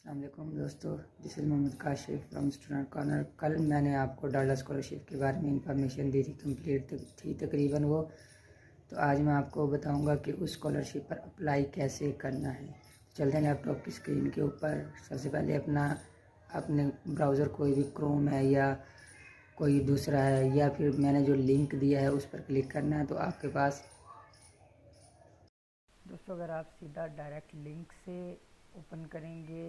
अस्सलाम वालेकुम दोस्तों, this is Mohammad Kashif from Student Corner. कल मैंने आपको डालडा स्कॉलरशिप के बारे में इंफॉर्मेशन दी थी, कंप्लीट थी तकरीबन वो। तो आज मैं आपको बताऊंगा कि उस स्कॉलरशिप पर अप्लाई कैसे करना है। चलते हैं लैपटॉप की स्क्रीन के ऊपर। सबसे पहले अपने ब्राउज़र कोई भी क्रोम है या कोई दूसरा है, या फिर मैंने जो लिंक दिया है उस पर क्लिक करना है। तो आपके पास दोस्तों, अगर आप सीधा डायरेक्ट लिंक से ओपन करेंगे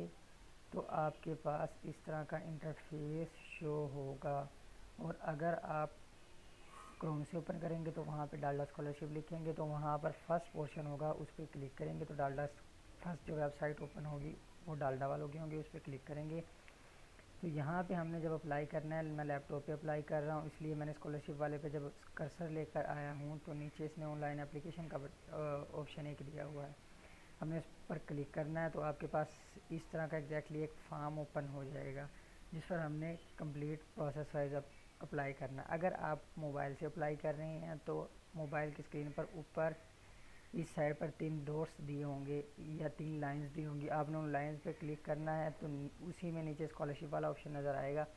तो आपके पास इस तरह का इंटरफेस शो होगा। और अगर आप क्रोम से ओपन करेंगे तो वहाँ पे डालडा स्कॉलरशिप लिखेंगे तो वहाँ पर फर्स्ट पोर्शन होगा, उस पर क्लिक करेंगे तो डालडा फर्स्ट जो वेबसाइट ओपन होगी वो डालडा वालों की होंगी, उस पर क्लिक करेंगे। तो यहाँ पे हमने जब अप्लाई करना है, मैं लैपटॉप पे अप्लाई कर रहा हूँ इसलिए मैंने स्कॉलरशिप वाले पे जब कर्सर लेकर आया हूँ तो नीचे इसने ऑनलाइन एप्लीकेशन का ऑप्शन एक दिया हुआ है। हमने उस पर क्लिक करना है तो आपके पास इस तरह का एग्जैक्टली एक फॉर्म ओपन हो जाएगा जिस पर हमने कंप्लीट प्रोसेस वाइज अप्लाई करना है। अगर आप मोबाइल से अप्लाई कर रहे हैं तो मोबाइल की स्क्रीन पर ऊपर इस साइड पर 3 डॉट्स दिए होंगे या 3 लाइंस दी होंगी, आपने उन लाइंस पे क्लिक करना है तो उसी में नीचे स्कॉलरशिप वाला ऑप्शन नज़र आएगा।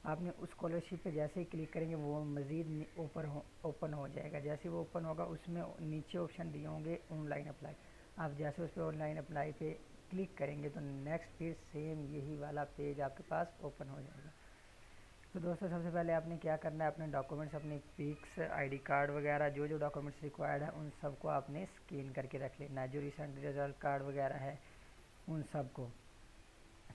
आपने उस स्कॉलरशिप पे जैसे ही क्लिक करेंगे वो मज़ीद ओपन हो जाएगा। जैसे वो ओपन होगा उसमें नीचे ऑप्शन दिए होंगे ऑनलाइन अप्लाई। आप जैसे उस पर ऑनलाइन अप्लाई पे क्लिक करेंगे तो नेक्स्ट फिर सेम यही वाला पेज आपके पास ओपन हो जाएगा। तो दोस्तों, सबसे पहले आपने क्या करना है, अपने डॉक्यूमेंट्स, अपनी पिक्स, आईडी कार्ड वगैरह जो डॉक्यूमेंट्स रिक्वायर्ड है उन सबको आपने स्कैन करके रख लेना है। जो रिसेंट रिजल्ट कार्ड वगैरह है उन सबको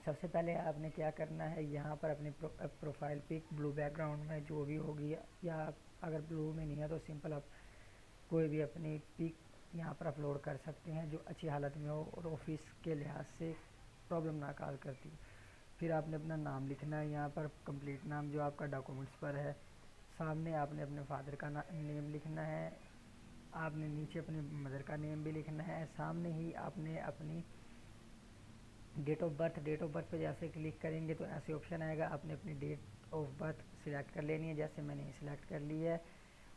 सबसे पहले आपने क्या करना है, यहाँ पर अपनी प्रोफाइल पिक ब्लू बैकग्राउंड में जो भी होगी, या अगर ब्लू में नहीं है तो सिंपल आप कोई भी अपनी पिक यहाँ पर अपलोड कर सकते हैं जो अच्छी हालत में हो और ऑफिस के लिहाज से प्रॉब्लम ना काज करती हो। फिर आपने अपना नाम लिखना है, यहाँ पर कंप्लीट नाम जो आपका डॉक्यूमेंट्स पर है। सामने आपने अपने फादर का नेम लिखना है। आपने नीचे अपनी मदर का नेम भी लिखना है। सामने ही आपने अपनी डेट ऑफ बर्थ पे जैसे क्लिक करेंगे तो ऐसे ऑप्शन आएगा, आपने अपनी डेट ऑफ बर्थ सिलेक्ट कर लेनी है जैसे मैंने सिलेक्ट कर ली है।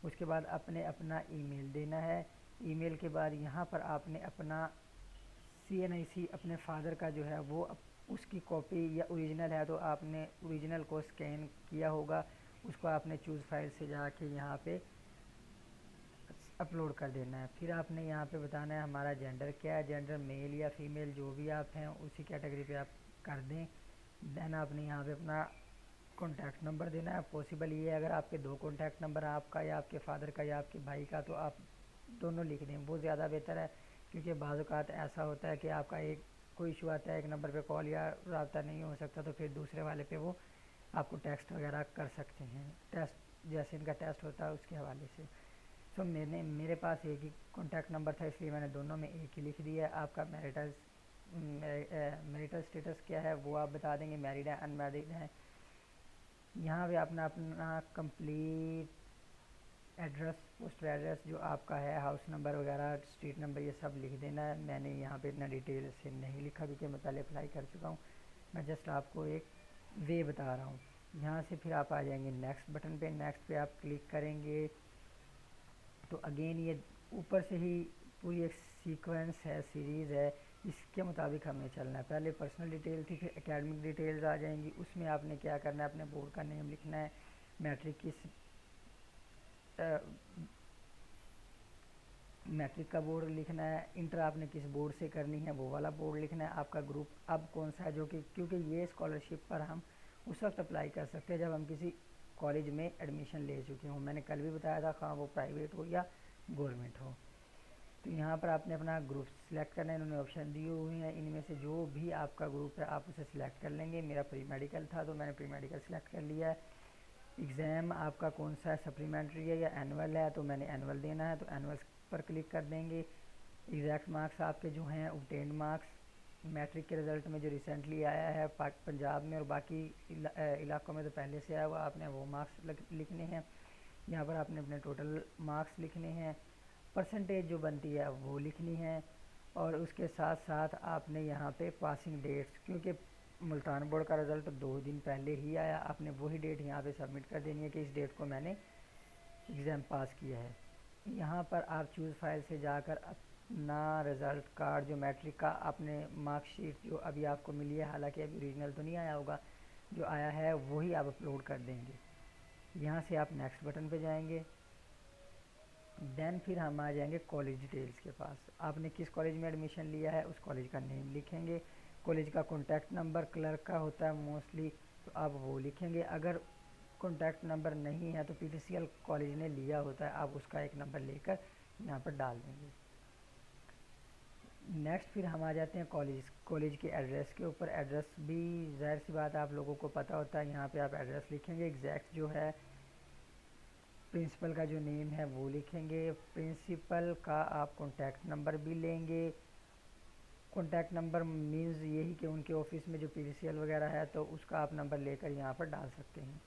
उसके बाद आपने अपना ईमेल देना है। ईमेल के बाद यहाँ पर आपने अपना CNIC अपने फादर का जो है वो उसकी कॉपी या ओरिजिनल है तो आपने ओरिजिनल को स्कैन किया होगा, उसको आपने चूज़ फाइल से जाके यहाँ पे अपलोड कर देना है। फिर आपने यहाँ पे बताना है हमारा जेंडर क्या है, जेंडर मेल या फीमेल जो भी आप हैं उसी कैटेगरी पे आप कर दें। देन आपने यहाँ पे अपना कॉन्टैक्ट नंबर देना है। पॉसिबल ये है अगर आपके 2 कॉन्टैक्ट नंबर आपका या आपके फादर का या आपके भाई का तो आप दोनों लिख दें, वो ज़्यादा बेहतर है। क्योंकि बाज़ औक़ात ऐसा होता है कि आपका एक कोई इशू आता है, एक नंबर पे कॉल या रब्ता नहीं हो सकता तो फिर दूसरे वाले पे वो आपको टेक्स्ट वगैरह कर सकते हैं, टेस्ट जैसे इनका टेस्ट होता है उसके हवाले से। सो मेरे पास एक ही कॉन्टैक्ट नंबर था इसलिए मैंने दोनों में एक ही लिख दिया है। आपका मैरिटल स्टेटस क्या है वो आप बता देंगे, मैरिड है अनमैरिड है। यहाँ पे अपना अपना कंप्लीट एड्रेस, पोस्टल एड्रेस जो आपका है, हाउस नंबर वगैरह, स्ट्रीट नंबर, ये सब लिख देना है। मैंने यहाँ पे इतना डिटेल से नहीं लिखा क्योंकि मैं पहले अप्लाई कर चुका हूँ, मैं जस्ट आपको एक वे बता रहा हूँ। यहाँ से फिर आप आ जाएंगे नेक्स्ट बटन पे। नेक्स्ट पे आप क्लिक करेंगे तो अगेन ये ऊपर से ही पूरी एक सीक्वेंस है, सीरीज़ है, इसके मुताबिक हमें चलना है। पहले पर्सनल डिटेल थी, फिर एकेडमिक डिटेल्स आ जाएंगी। उसमें आपने क्या करना है, अपने बोर्ड का नेम लिखना है, मैट्रिक का बोर्ड लिखना है, इंटर आपने किस बोर्ड से करनी है वो वाला बोर्ड लिखना है, आपका ग्रुप अब कौन सा है, जो कि क्योंकि ये स्कॉलरशिप पर हम उस वक्त अप्लाई कर सकते हैं जब हम किसी कॉलेज में एडमिशन ले चुके हों। मैंने कल भी बताया था, हाँ वो प्राइवेट हो या गवर्नमेंट हो। तो यहाँ पर आपने अपना ग्रुप सिलेक्ट करना है, इन्होंने ऑप्शन दिए हुए हैं, इनमें से जो भी आपका ग्रुप है आप उसे सिलेक्ट कर लेंगे। मेरा प्री मेडिकल था तो मैंने प्री मेडिकल सिलेक्ट कर लिया है। एग्ज़ाम आपका कौन सा है, सप्लीमेंट्री है या एनुअल है, तो मैंने एनुअल देना है तो एनुअल पर क्लिक कर देंगे। एग्जैक्ट मार्क्स आपके जो हैं ऑब्टेन्ड मार्क्स मैट्रिक के रिज़ल्ट में जो रिसेंटली आया है पंजाब में और बाकी इलाकों में तो पहले से आया हुआ, आपने वो मार्क्स लिखने हैं। यहाँ पर आपने अपने टोटल मार्क्स लिखने हैं, परसेंटेज जो बनती है वो लिखनी है, और उसके साथ साथ आपने यहाँ पे पासिंग डेट्स, क्योंकि मुल्तान बोर्ड का रिज़ल्ट 2 दिन पहले ही आया, आपने वही डेट यहाँ पे सबमिट कर देनी है कि इस डेट को मैंने एग्ज़ाम पास किया है। यहाँ पर आप चूज़ फाइल से जाकर ना रिज़ल्ट कार्ड जो मैट्रिक का आपने मार्कशीट जो अभी आपको मिली है, हालांकि अभी ओरिजिनल तो नहीं आया होगा, जो आया है वही आप अपलोड कर देंगे। यहाँ से आप नेक्स्ट बटन पे जाएंगे। देन फिर हम आ जाएंगे कॉलेज डिटेल्स के पास। आपने किस कॉलेज में एडमिशन लिया है उस कॉलेज का नेम लिखेंगे। कॉलेज का कॉन्टैक्ट नंबर क्लर्क का होता है मोस्टली, तो आप वो लिखेंगे। अगर कॉन्टैक्ट नंबर नहीं है तो पीटीसीएल कॉलेज ने लिया होता है, आप उसका एक नंबर लेकर यहाँ पर डाल देंगे। नेक्स्ट फिर हम आ जाते हैं कॉलेज के एड्रेस के ऊपर। एड्रेस भी ज़ाहिर सी बात है आप लोगों को पता होता है, यहाँ पे आप एड्रेस लिखेंगे। एग्जैक्ट जो है प्रिंसिपल का जो नेम है वो लिखेंगे। प्रिंसिपल का आप कॉन्टैक्ट नंबर भी लेंगे। कॉन्टैक्ट नंबर मीन्स यही कि उनके ऑफिस में जो पीसीएल वगैरह है तो उसका आप नंबर लेकर यहाँ पर डाल सकते हैं।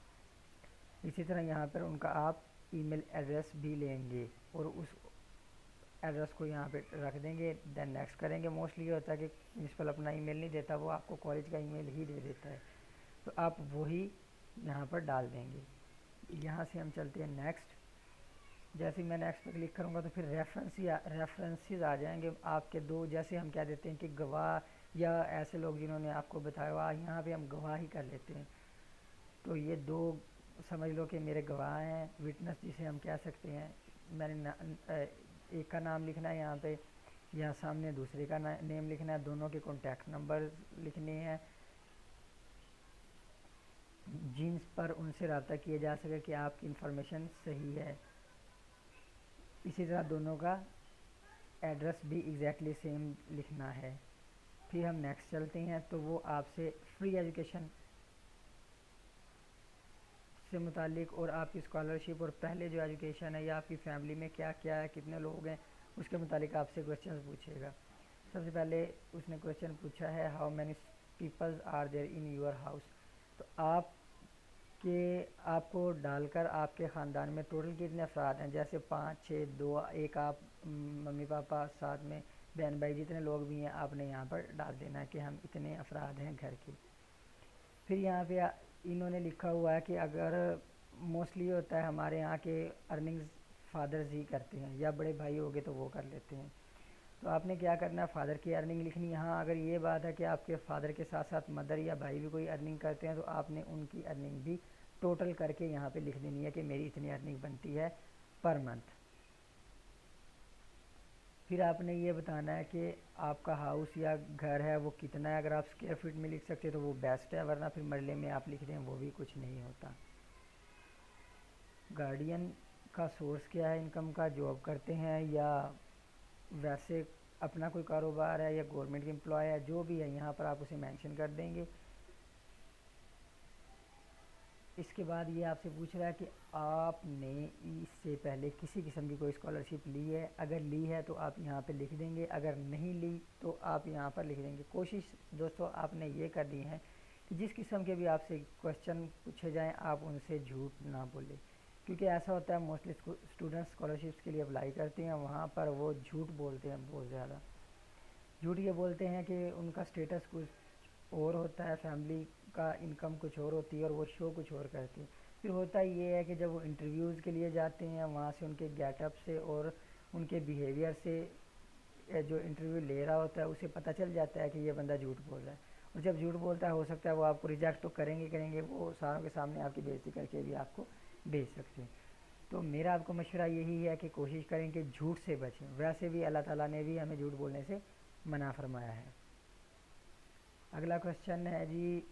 इसी तरह यहाँ पर उनका आप ईमेल एड्रेस भी लेंगे और उस एड्रेस को यहाँ पे रख देंगे। देन नेक्स्ट करेंगे। मोस्टली ये होता है कि प्रिंसिपल अपना ईमेल नहीं देता, वो आपको कॉलेज का ईमेल ही दे देता है, तो आप वही यहाँ पर डाल देंगे। यहाँ से हम चलते हैं नेक्स्ट। जैसे ही मैं नेक्स्ट पे क्लिक करूँगा तो फिर रेफरेंसेस आ जाएंगे आपके दो। जैसे हम क्या देते हैं कि गवाह या ऐसे लोग जिन्होंने आपको बताया हुआ, यहाँ पे हम गवाह ही कर लेते हैं। तो ये दो समझ लो कि मेरे गवाह हैं, विटनेस जिसे हम कह सकते हैं। मैंने एक का नाम लिखना है यहाँ पे, यहाँ सामने दूसरे का नेम लिखना है, दोनों के कॉन्टैक्ट नंबर लिखने हैं जिन पर उनसे रब्ता किया जा सके कि आपकी इंफॉर्मेशन सही है। इसी तरह दोनों का एड्रेस भी एग्जैक्टली सेम लिखना है। फिर हम नेक्स्ट चलते हैं तो वो आपसे फ्री एजुकेशन से मुतालिक और आपकी स्कॉलरशिप और पहले जो एजुकेशन है या आपकी फैमिली में क्या क्या है, कितने लोग हैं, उसके मुतालिक आपसे क्वेश्चन पूछेगा। सबसे पहले उसने क्वेश्चन पूछा है how many peoples are there in your house. तो आपको डालकर आपके ख़ानदान में टोटल कितने अफराद हैं, जैसे 5, 6, 2, एक आप मम्मी पापा साथ में बहन भाई जितने लोग भी हैं आपने यहाँ पर डाल देना है कि हम इतने अफराद हैं घर के। फिर यहाँ पे इन्होंने लिखा हुआ है कि अगर मोस्टली होता है हमारे यहाँ के अर्निंग्स फादर्स ही करते हैं या बड़े भाई हो गए तो वो कर लेते हैं, तो आपने क्या करना है फादर की अर्निंग लिखनी। यहाँ अगर ये बात है कि आपके फादर के साथ साथ मदर या भाई भी कोई अर्निंग करते हैं तो आपने उनकी अर्निंग भी टोटल करके यहाँ पे लिख देनी है कि मेरी इतनी अर्निंग बनती है पर मंथ। फिर आपने ये बताना है कि आपका हाउस या घर है वो कितना है। अगर आप स्क्वायर फीट में लिख सकते तो वो बेस्ट है, वरना फिर मरले में आप लिख दें वो भी कुछ नहीं होता। गार्डियन का सोर्स क्या है इनकम का, जॉब करते हैं या वैसे अपना कोई कारोबार है या गवर्नमेंट एम्प्लॉय है, जो भी है यहाँ पर आप उसे मेंशन कर देंगे। इसके बाद ये आपसे पूछ रहा है कि आपने इससे पहले किसी किस्म की कोई स्कॉलरशिप ली है। अगर ली है तो आप यहाँ पे लिख देंगे, अगर नहीं ली तो आप यहाँ पर लिख देंगे। कोशिश दोस्तों आपने ये करनी है कि जिस किस्म के भी आपसे क्वेश्चन पूछे जाएं आप उनसे झूठ ना बोलें, क्योंकि ऐसा होता है मोस्टली स्टूडेंट्स स्कॉलरशिप्स के लिए अप्लाई करते हैं, वहाँ पर वो झूठ बोलते हैं। बहुत ज़्यादा झूठ ये बोलते हैं कि उनका स्टेटस कुछ और होता है, फैमिली का इनकम कुछ और होती है और वो शो कुछ और करती है। फिर होता ये है कि जब वो इंटरव्यूज़ के लिए जाते हैं वहाँ से उनके गेटअप से और उनके बिहेवियर से जो इंटरव्यू ले रहा होता है उसे पता चल जाता है कि ये बंदा झूठ बोल रहा है। और जब झूठ बोलता है हो सकता है वो आपको रिजेक्ट तो करेंगे, वो सारों के सामने आपकी बेइज्जती करके भी आपको भेज सकते हैं। तो मेरा आपको मशवरा यही है कि कोशिश करें कि झूठ से बचें। वैसे भी अल्लाह ताला ने भी हमें झूठ बोलने से मना फरमाया है। अगला क्वेश्चन है जी,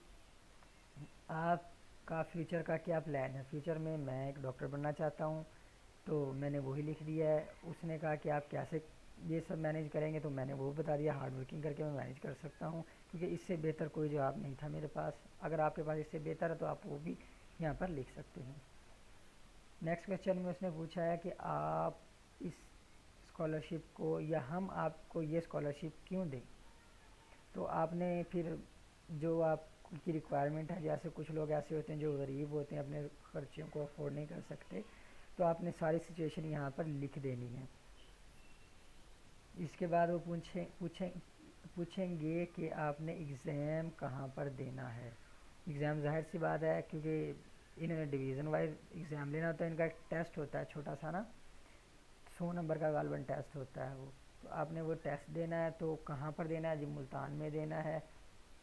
आपका फ्यूचर का क्या प्लान है। फ्यूचर में मैं एक डॉक्टर बनना चाहता हूँ, तो मैंने वही लिख दिया है। उसने कहा कि आप कैसे ये सब मैनेज करेंगे, तो मैंने वो बता दिया हार्ड वर्किंग करके मैं मैनेज कर सकता हूँ, क्योंकि इससे बेहतर कोई जवाब नहीं था मेरे पास। अगर आपके पास इससे बेहतर है तो आप वो भी यहाँ पर लिख सकते हैं। नेक्स्ट क्वेश्चन में उसने पूछा है कि आप इस स्कॉलरशिप को या हम आपको ये स्कॉलरशिप क्यों दें। तो आपने फिर जो आपकी रिक्वायरमेंट है, जैसे कुछ लोग ऐसे होते हैं जो गरीब होते हैं अपने खर्चों को अफोर्ड नहीं कर सकते, तो आपने सारी सिचुएशन यहाँ पर लिख देनी है। इसके बाद वो पूछेंगे कि आपने एग्ज़ाम कहाँ पर देना है। एग्ज़ाम जाहिर सी बात है क्योंकि इन्होंने डिवीज़न वाइज एग्ज़ाम लेना होता है। इनका एक टेस्ट होता है छोटा सा ना, 100 नंबर का गालबन टेस्ट होता है वो, तो आपने वो टेस्ट देना है। तो कहाँ पर देना है जी? मुल्तान में देना है।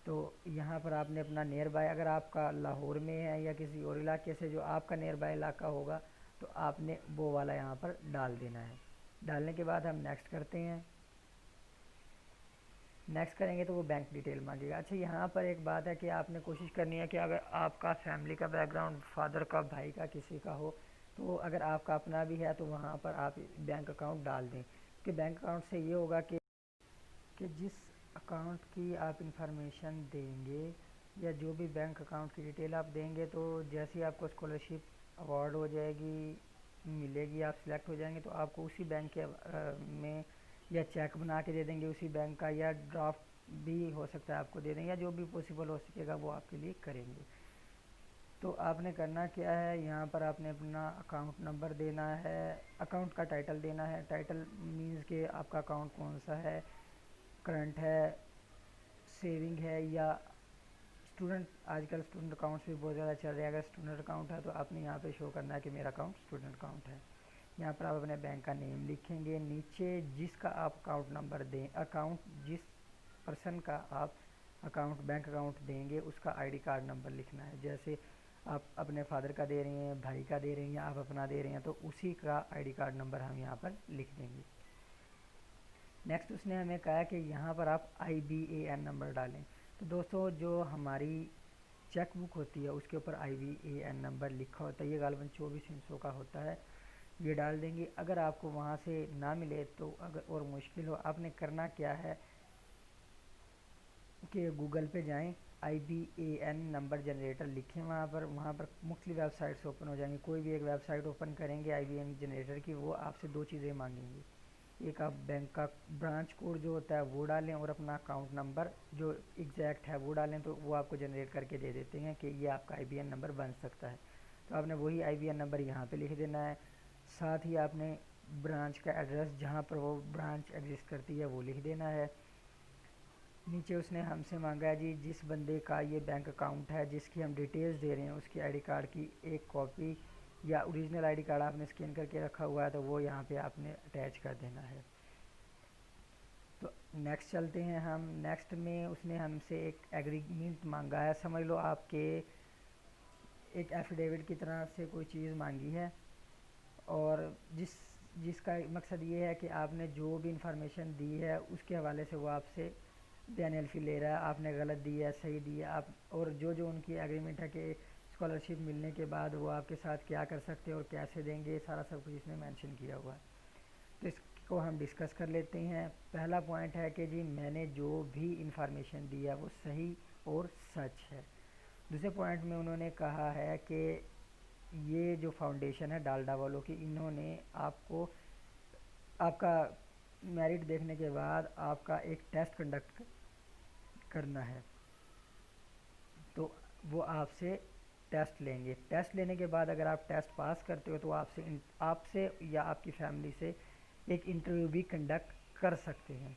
तो यहाँ पर आपने अपना नियर बाय, अगर आपका लाहौर में है या किसी और इलाके से जो आपका नियर बाय इलाका होगा, तो आपने वो वाला यहाँ पर डाल देना है। डालने के बाद हम नेक्स्ट करते हैं। नेक्स्ट करेंगे तो वो बैंक डिटेल मांगेगा। अच्छा, यहाँ पर एक बात है कि आपने कोशिश करनी है कि अगर आपका फैमिली का बैकग्राउंड फादर का, भाई का, किसी का हो, तो अगर आपका अपना भी है तो वहाँ पर आप बैंक अकाउंट डाल दें। कि बैंक अकाउंट से ये होगा कि जिस अकाउंट की आप इंफॉर्मेशन देंगे या जो भी बैंक अकाउंट की डिटेल आप देंगे, तो जैसे ही आपको स्कॉलरशिप अवार्ड हो जाएगी, मिलेगी, आप सिलेक्ट हो जाएंगे, तो आपको उसी बैंक के में या चेक बना के दे देंगे उसी बैंक का, या ड्राफ्ट भी हो सकता है आपको दे देंगे, या जो भी पॉसिबल हो सकेगा वो आपके लिए करेंगे। तो आपने करना क्या है, यहाँ पर आपने अपना अकाउंट नंबर देना है, अकाउंट का टाइटल देना है। टाइटल मीन्स कि आपका अकाउंट कौन सा है, करंट है, सेविंग है या स्टूडेंट। आजकल स्टूडेंट अकाउंट्स भी बहुत ज़्यादा चल रहे हैं। अगर स्टूडेंट अकाउंट है तो आपने यहाँ पे शो करना है कि मेरा अकाउंट स्टूडेंट अकाउंट है। यहाँ पर आप अपने बैंक का नेम लिखेंगे। नीचे जिसका आप अकाउंट नंबर दें, अकाउंट जिस पर्सन का आप अकाउंट, बैंक अकाउंट देंगे, उसका आईडी कार्ड नंबर लिखना है। जैसे आप अपने फादर का दे रहे हैं, भाई का दे रहे हैं, या आप अपना दे रहे हैं, तो उसी का आईडी कार्ड नंबर हम यहाँ पर लिख देंगे। नेक्स्ट उसने हमें कहा कि यहाँ पर आप IBAN नंबर डालें। तो दोस्तों, जो हमारी चेक बुक होती है उसके ऊपर IBAN नंबर लिखा होता है, ये गालिबन 24 हिस्सों का होता है, ये डाल देंगे। अगर आपको वहाँ से ना मिले तो अगर और मुश्किल हो, आपने करना क्या है कि गूगल पे जाएं, IBAN नंबर जनरेटर लिखें, वहाँ पर मुख्तलिफ वेबसाइट्स ओपन हो जाएंगी। कोई भी एक वेबसाइट ओपन करेंगे IBAN जनरेटर की, वो आपसे दो चीज़ें मांगेंगी। एक आप बैंक का ब्रांच कोड जो होता है वो डालें, और अपना अकाउंट नंबर जो एग्जैक्ट है वो डालें, तो वो आपको जनरेट करके दे देते हैं कि ये आपका IBAN नंबर बन सकता है। तो आपने वही IBAN नंबर यहाँ पे लिख देना है। साथ ही आपने ब्रांच का एड्रेस, जहाँ पर वो ब्रांच एग्जिस्ट करती है, वो लिख देना है। नीचे उसने हमसे मांगा है जी, जिस बंदे का ये बैंक अकाउंट है, जिसकी हम डिटेल्स दे रहे हैं, उसकी आईडी कार्ड की एक कॉपी या ओरिजिनल आईडी कार्ड आपने स्कैन करके रखा हुआ है, तो वो यहाँ पे आपने अटैच कर देना है। तो नेक्स्ट चलते हैं हम। नेक्स्ट में उसने हमसे एक एग्रीमेंट मांगा है, समझ लो आपके एक एफिडेविट की तरह से कोई चीज़ मांगी है, और जिसका मकसद ये है कि आपने जो भी इंफॉर्मेशन दी है उसके हवाले से वो आपसे पेनल्टी ले रहा है, आपने गलत दी है, सही दी है आप, और जो जो उनकी एग्रीमेंट है कि स्कॉलरशिप मिलने के बाद वो आपके साथ क्या कर सकते हैं और कैसे देंगे, सारा सब कुछ इसमें मेंशन किया हुआ है। तो इसको हम डिस्कस कर लेते हैं। पहला पॉइंट है कि जी मैंने जो भी इंफॉर्मेशन दी है वो सही और सच है। दूसरे पॉइंट में उन्होंने कहा है कि ये जो फाउंडेशन है डालडा वालों की, इन्होंने आपको आपका मेरिट देखने के बाद आपका एक टेस्ट कंडक्ट करना है। तो वो आपसे टेस्ट लेंगे। टेस्ट लेने के बाद अगर आप टेस्ट पास करते हो तो आपसे या आपकी फैमिली से एक इंटरव्यू भी कंडक्ट कर सकते हैं।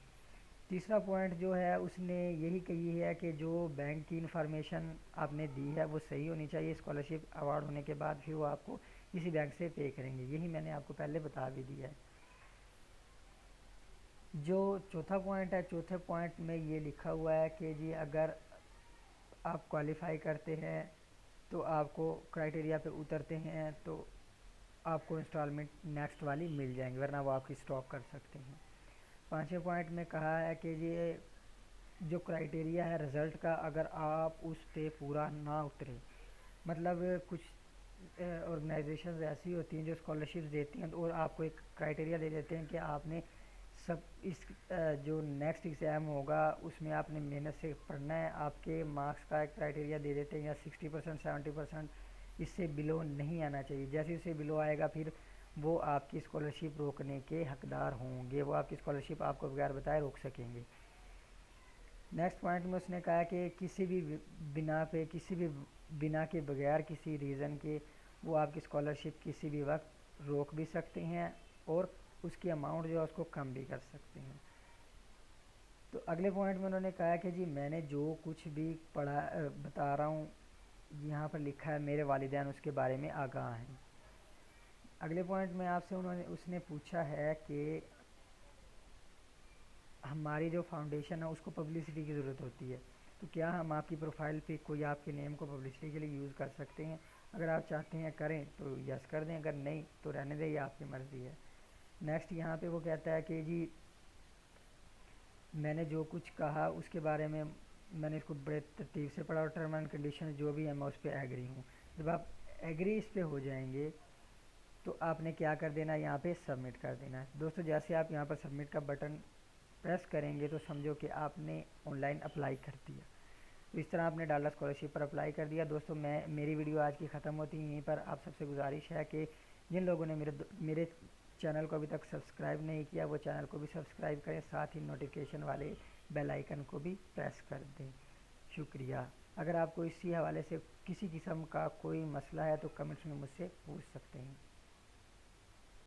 तीसरा पॉइंट जो है उसने यही कही है कि जो बैंक की इंफॉर्मेशन आपने दी है वो सही होनी चाहिए। स्कॉलरशिप अवार्ड होने के बाद फिर वो आपको इसी बैंक से पे करेंगे। यही मैंने आपको पहले बता भी दिया है। जो चौथा पॉइंट है, चौथे पॉइंट में ये लिखा हुआ है कि जी अगर आप क्वालिफाई करते हैं तो आपको क्राइटेरिया पे उतरते हैं तो आपको इंस्टॉलमेंट नेक्स्ट वाली मिल जाएंगी, वरना वो आपकी स्टॉप कर सकते हैं। पाँचवें पॉइंट में कहा है कि ये जो क्राइटेरिया है रिज़ल्ट का, अगर आप उस पे पूरा ना उतरे, मतलब कुछ ऑर्गेनाइजेशंस ऐसी होती हैं जो स्कॉलरशिप्स देती हैं और आपको एक क्राइटेरिया दे देते हैं कि आपने सब इस जो नेक्स्ट एग्ज़ाम होगा उसमें आपने मेहनत से पढ़ना है, आपके मार्क्स का एक क्राइटेरिया दे देते हैं या 60% 70% इससे बिलो नहीं आना चाहिए। जैसे इससे बिलो आएगा फिर वो आपकी स्कॉलरशिप रोकने के हकदार होंगे, वो आपकी स्कॉलरशिप आपको बगैर बताए रोक सकेंगे। नेक्स्ट पॉइंट में उसने कहा कि किसी भी बिना के बगैर किसी रीज़न के वो आपकी स्कॉलरशिप किसी भी वक्त रोक भी सकते हैं और उसकी अमाउंट जो है उसको कम भी कर सकते हैं। तो अगले पॉइंट में उन्होंने कहा कि जी मैंने जो कुछ भी पढ़ा बता रहा हूँ, यहाँ पर लिखा है मेरे वालिदैन उसके बारे में आगाह हैं। अगले पॉइंट में आपसे उसने पूछा है कि हमारी जो फाउंडेशन है उसको पब्लिसिटी की ज़रूरत होती है, तो क्या हम आपकी प्रोफाइल पे कोई आपके नेम को पब्लिसिटी के लिए यूज़ कर सकते हैं? अगर आप चाहते हैं करें तो यस कर दें, अगर नहीं तो रहने दें, ये आपकी मर्ज़ी है। नेक्स्ट यहाँ पे वो कहता है कि जी मैंने जो कुछ कहा उसके बारे में मैंने इसको बड़े तरतीब से पढ़ा और टर्म एंड कंडीशन जो भी है मैं उस पर एग्री हूँ। जब आप एग्री इस पे हो जाएंगे तो आपने क्या कर देना है, यहाँ पे सबमिट कर देना है। दोस्तों जैसे आप यहाँ पर सबमिट का बटन प्रेस करेंगे तो समझो कि आपने ऑनलाइन अप्लाई कर दिया। तो इस तरह आपने डालर स्कॉलरशिप पर अप्लाई कर दिया। दोस्तों मेरी वीडियो आज की ख़त्म होती है यहीं पर। आप सबसे गुजारिश है कि जिन लोगों ने मेरे चैनल को अभी तक सब्सक्राइब नहीं किया वो चैनल को भी सब्सक्राइब करें, साथ ही नोटिफिकेशन वाले बेल आइकन को भी प्रेस कर दें। शुक्रिया। अगर आपको इसी हवाले से किसी किस्म का कोई मसला है तो कमेंट्स में मुझसे पूछ सकते हैं।